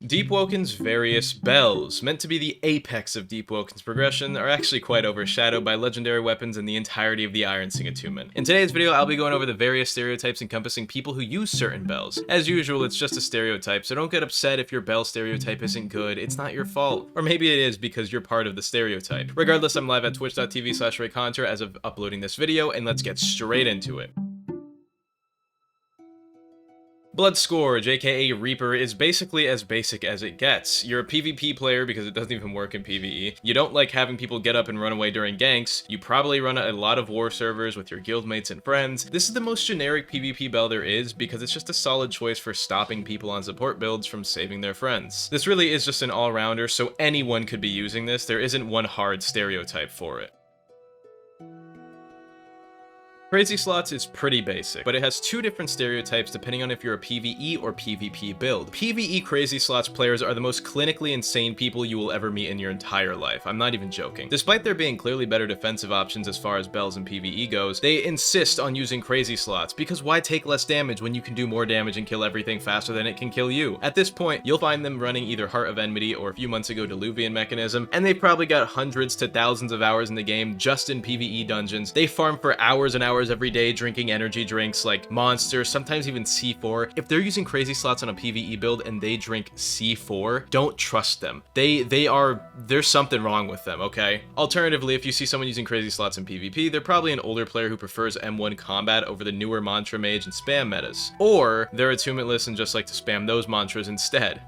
Deepwoken's various bells, meant to be the apex of Deepwoken's progression, are actually quite overshadowed by legendary weapons and the entirety of the Iron Sing attunement. In today's video, I'll be going over the various stereotypes encompassing people who use certain bells. As usual, it's just a stereotype, so don't get upset if your bell stereotype isn't good, it's not your fault. Or maybe it is because you're part of the stereotype. Regardless, I'm live at twitch.tv/Reaconteur as of uploading this video, and let's get straight into it. Bloodscourge, aka Reaper, is basically as basic as it gets. You're a PvP player because it doesn't even work in PvE. You don't like having people get up and run away during ganks. You probably run a lot of war servers with your guildmates and friends. This is the most generic PvP bell there is because it's just a solid choice for stopping people on support builds from saving their friends. This really is just an all-rounder, so anyone could be using this. There isn't one hard stereotype for it. Crazy Slots is pretty basic, but it has two different stereotypes depending on if you're a PvE or PvP build. PvE Crazy Slots players are the most clinically insane people you will ever meet in your entire life. I'm not even joking. Despite there being clearly better defensive options as far as bells and PvE goes, they insist on using Crazy Slots, because why take less damage when you can do more damage and kill everything faster than it can kill you? At this point, you'll find them running either Heart of Enmity or a few months ago Diluvian Mechanism, and they've probably got hundreds to thousands of hours in the game just in PvE dungeons. They farm for hours and hours every day drinking energy drinks like Monster, sometimes even C4. If they're using Crazy Slots on a PvE build and they drink C4, don't trust them. There's something wrong with them, okay? Alternatively, if you see someone using Crazy Slots in PvP, they're probably an older player who prefers M1 combat over the newer Mantra Mage and spam metas. Or they're attunementless and just like to spam those mantras instead.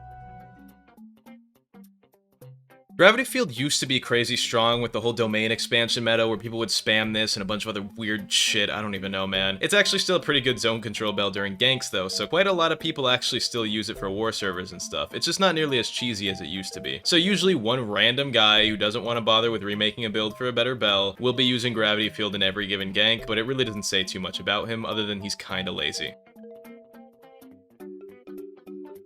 Gravity Field used to be crazy strong with the whole domain expansion meta where people would spam this and a bunch of other weird shit. I don't even know, man. It's actually still a pretty good zone control bell during ganks though, so quite a lot of people actually still use it for war servers and stuff. It's just not nearly as cheesy as it used to be. So usually one random guy who doesn't want to bother with remaking a build for a better bell will be using Gravity Field in every given gank, but it really doesn't say too much about him other than he's kinda lazy.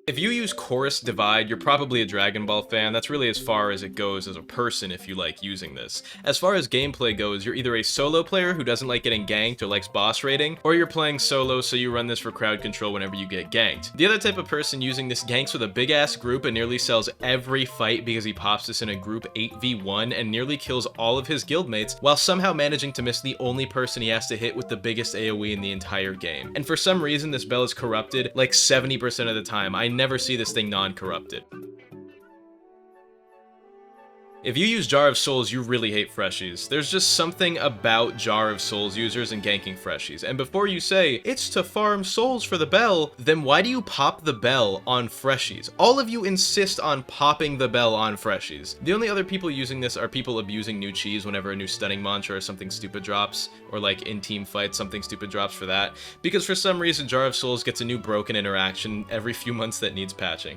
If you use Chorus Divide, you're probably a Dragon Ball fan. That's really as far as it goes as a person if you like using this. As far as gameplay goes, you're either a solo player who doesn't like getting ganked or likes boss raiding, or you're playing solo so you run this for crowd control whenever you get ganked. The other type of person using this ganks with a big ass group and nearly sells every fight because he pops this in a group 8v1 and nearly kills all of his guildmates while somehow managing to miss the only person he has to hit with the biggest AoE in the entire game. And for some reason this bell is corrupted like 70% of the time. I never see this thing non-corrupted. If you use Jar of Souls, you really hate Freshies. There's just something about Jar of Souls users and ganking Freshies. And before you say, it's to farm souls for the bell, then why do you pop the bell on Freshies? All of you insist on popping the bell on Freshies. The only other people using this are people abusing new cheese whenever a new stunning mantra or something stupid drops, or like in team fights something stupid drops for that, because for some reason Jar of Souls gets a new broken interaction every few months that needs patching.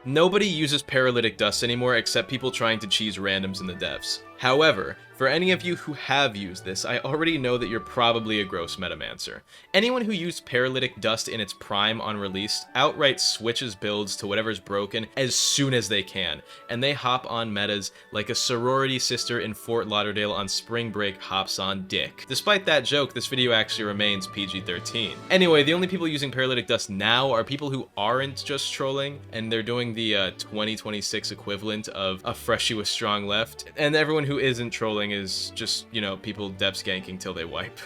Nobody uses Paralytic Dust anymore except people trying to cheese randoms in the devs. However, for any of you who have used this, I already know that you're probably a gross metamancer. Anyone who used Paralytic Dust in its prime on release outright switches builds to whatever's broken as soon as they can, and they hop on metas like a sorority sister in Fort Lauderdale on spring break hops on dick. Despite that joke, this video actually remains PG-13. Anyway, the only people using Paralytic Dust now are people who aren't just trolling, and they're doing the 2026 equivalent of a freshie with strong left, and everyone who isn't trolling is just, you know, people depth skanking till they wipe.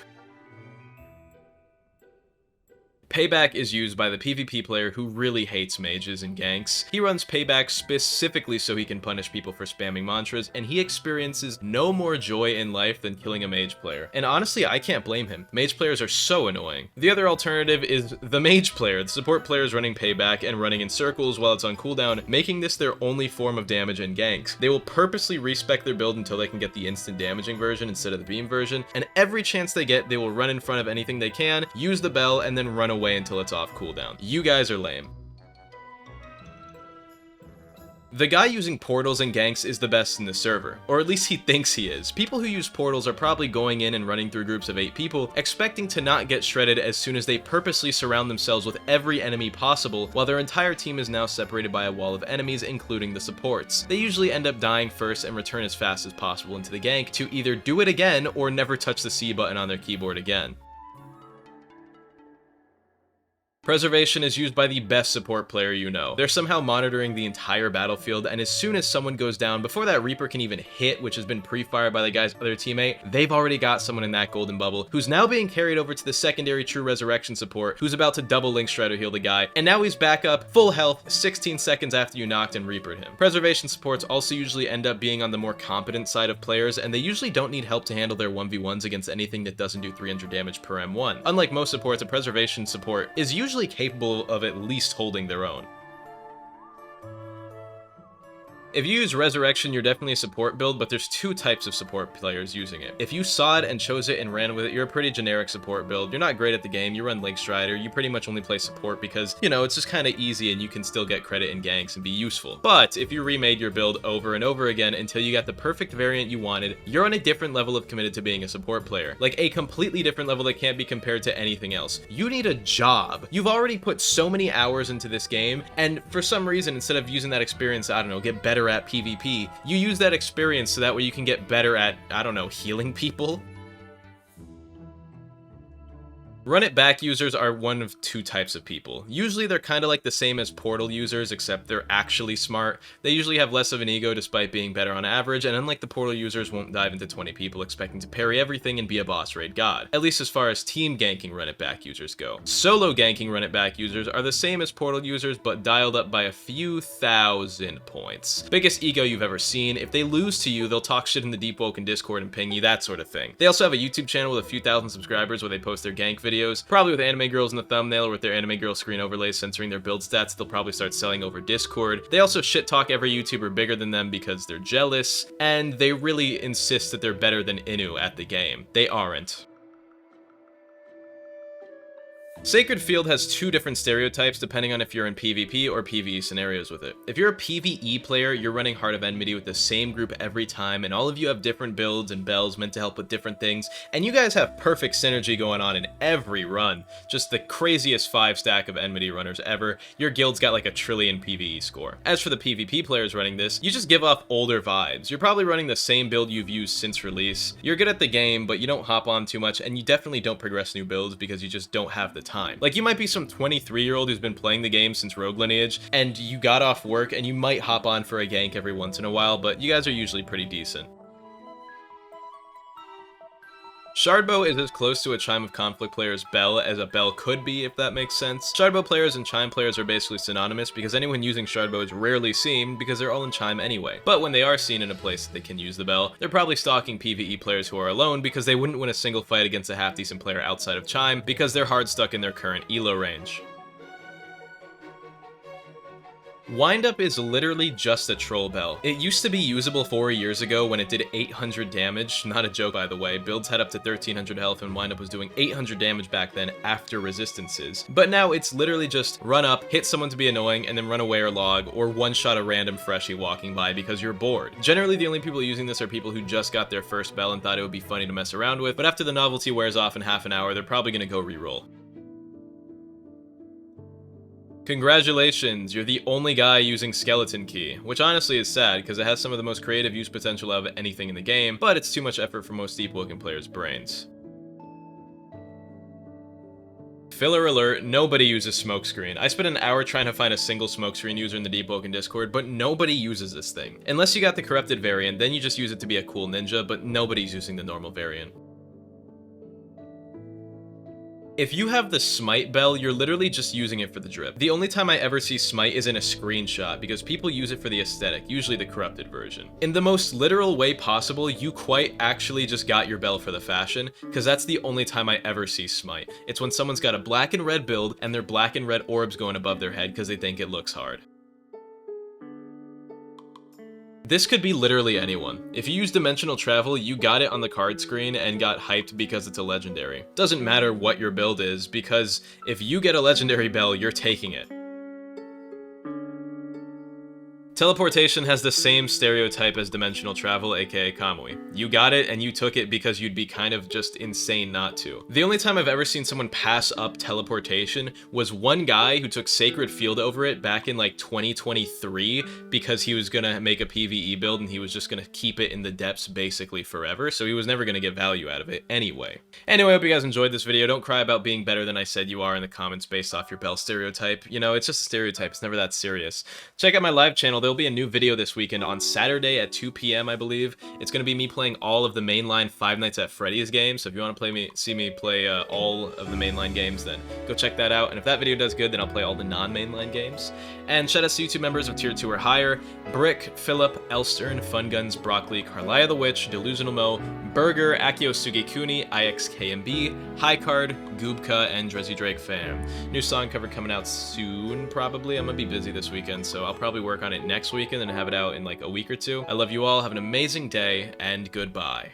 Payback is used by the PvP player who really hates mages and ganks. He runs Payback specifically so he can punish people for spamming mantras, and he experiences no more joy in life than killing a mage player. And honestly, I can't blame him. Mage players are so annoying. The other alternative is the mage player. The support player is running Payback and running in circles while it's on cooldown, making this their only form of damage in ganks. They will purposely respec their build until they can get the instant damaging version instead of the beam version, and every chance they get, they will run in front of anything they can, use the bell, and then run away until it's off cooldown. You guys are lame. The guy using portals and ganks is the best in the server, or at least he thinks he is. People who use portals are probably going in and running through groups of 8 people, expecting to not get shredded as soon as they purposely surround themselves with every enemy possible, while their entire team is now separated by a wall of enemies, including the supports. They usually end up dying first and return as fast as possible into the gank to either do it again or never touch the C button on their keyboard again. Preservation is used by the best support player you know. They're somehow monitoring the entire battlefield, and as soon as someone goes down, before that Reaper can even hit, which has been pre-fired by the guy's other teammate, they've already got someone in that golden bubble, who's now being carried over to the secondary true resurrection support, who's about to double link stride to heal the guy, and now he's back up, full health, 16 seconds after you knocked and Reapered him. Preservation supports also usually end up being on the more competent side of players, and they usually don't need help to handle their 1v1s against anything that doesn't do 300 damage per M1. Unlike most supports, a preservation support is usually capable of at least holding their own. If you use Resurrection, you're definitely a support build, but there's two types of support players using it. If you saw it and chose it and ran with it, you're a pretty generic support build. You're not great at the game, you run Link Strider, you pretty much only play support because, you know, it's just kind of easy and you can still get credit in ganks and be useful. But if you remade your build over and over again until you got the perfect variant you wanted, you're on a different level of committed to being a support player. Like a completely different level that can't be compared to anything else. You need a job. You've already put so many hours into this game, and for some reason, instead of using that experience, I don't know, get better at PvP, you use that experience so that way you can get better at, I don't know, healing people? Run it back users are one of two types of people. Usually they're kind of like the same as Portal users, except they're actually smart. They usually have less of an ego despite being better on average, and unlike the Portal users, won't dive into 20 people expecting to parry everything and be a boss raid god. At least as far as team ganking run it back users go. Solo ganking run it back users are the same as Portal users, but dialed up by a few thousand points. Biggest ego you've ever seen. If they lose to you, they'll talk shit in the Deepwoken Discord and ping you, that sort of thing. They also have a YouTube channel with a few thousand subscribers where they post their gank videos, probably with anime girls in the thumbnail or with their anime girl screen overlays censoring their build stats. They'll probably start selling over Discord. They also shit talk every YouTuber bigger than them because they're jealous, and they really insist that they're better than Inu at the game. They aren't. Sacred Field has two different stereotypes depending on if you're in PvP or PvE scenarios with it. If you're a PvE player, you're running Heart of Enmity with the same group every time, and all of you have different builds and bells meant to help with different things, and you guys have perfect synergy going on in every run. Just the craziest 5-stack of Enmity runners ever. Your guild's got like a trillion PvE score. As for the PvP players running this, you just give off older vibes. You're probably running the same build you've used since release. You're good at the game, but you don't hop on too much, and you definitely don't progress new builds because you just don't have the time. Like, you might be some 23-year-old who's been playing the game since Rogue Lineage, and you got off work and you might hop on for a gank every once in a while, but you guys are usually pretty decent. Shardbow is as close to a Chime of Conflict player's bell as a bell could be, if that makes sense. Shardbow players and Chime players are basically synonymous because anyone using Shardbow is rarely seen because they're all in Chime anyway. But when they are seen in a place that they can use the bell, they're probably stalking PvE players who are alone because they wouldn't win a single fight against a half-decent player outside of Chime because they're hard stuck in their current elo range. Windup is literally just a troll bell. It used to be usable 4 years ago when it did 800 damage, not a joke by the way. Builds had up to 1300 health and Windup was doing 800 damage back then after resistances. But now it's literally just run up, hit someone to be annoying, and then run away or log, or one-shot a random freshie walking by because you're bored. Generally the only people using this are people who just got their first bell and thought it would be funny to mess around with, but after the novelty wears off in half an hour, they're probably gonna go reroll. Congratulations, you're the only guy using Skeleton Key, which honestly is sad because it has some of the most creative use potential of anything in the game, but it's too much effort for most Deepwoken players' brains. Filler alert, nobody uses smokescreen. I spent an hour trying to find a single smokescreen user in the Deepwoken Discord, but nobody uses this thing. Unless you got the corrupted variant, then you just use it to be a cool ninja, but nobody's using the normal variant. If you have the Smite bell, you're literally just using it for the drip. The only time I ever see Smite is in a screenshot because people use it for the aesthetic, usually the corrupted version. In the most literal way possible, you quite actually just got your bell for the fashion, because that's the only time I ever see Smite. It's when someone's got a black and red build and their black and red orbs going above their head because they think it looks hard. This could be literally anyone. If you use Dimensional Travel, you got it on the card screen and got hyped because it's a legendary. Doesn't matter what your build is, because if you get a legendary bell, you're taking it. Teleportation has the same stereotype as dimensional travel, aka Kamui. You got it, and you took it because you'd be kind of just insane not to. The only time I've ever seen someone pass up teleportation was one guy who took Sacred Field over it back in like 2023 because he was gonna make a PvE build and he was just gonna keep it in the depths basically forever, so he was never gonna get value out of it anyway. Anyway, I hope you guys enjoyed this video. Don't cry about being better than I said you are in the comments based off your Bell stereotype. You know, it's just a stereotype, it's never that serious. Check out my live channel. There'll be a new video this weekend on Saturday at 2 p.m. I believe. It's going to be me playing all of the mainline Five Nights at Freddy's games, so if you want to see me play all of the mainline games, then go check that out, and if that video does good, then I'll play all the non-mainline games. And shout out to YouTube members of Tier 2 or higher: Brick, Philip, Elstern, Fun Guns, Broccoli, Carlia the Witch, Delusional Mo, Burger, Akio Sugekuni, IXKMB, High Card, Goobka, and Drizzy Drake Fam. New song cover coming out soon, probably. I'm gonna be busy this weekend, so I'll probably work on it next weekend and have it out in like a week or two. I love you all, have an amazing day, and goodbye.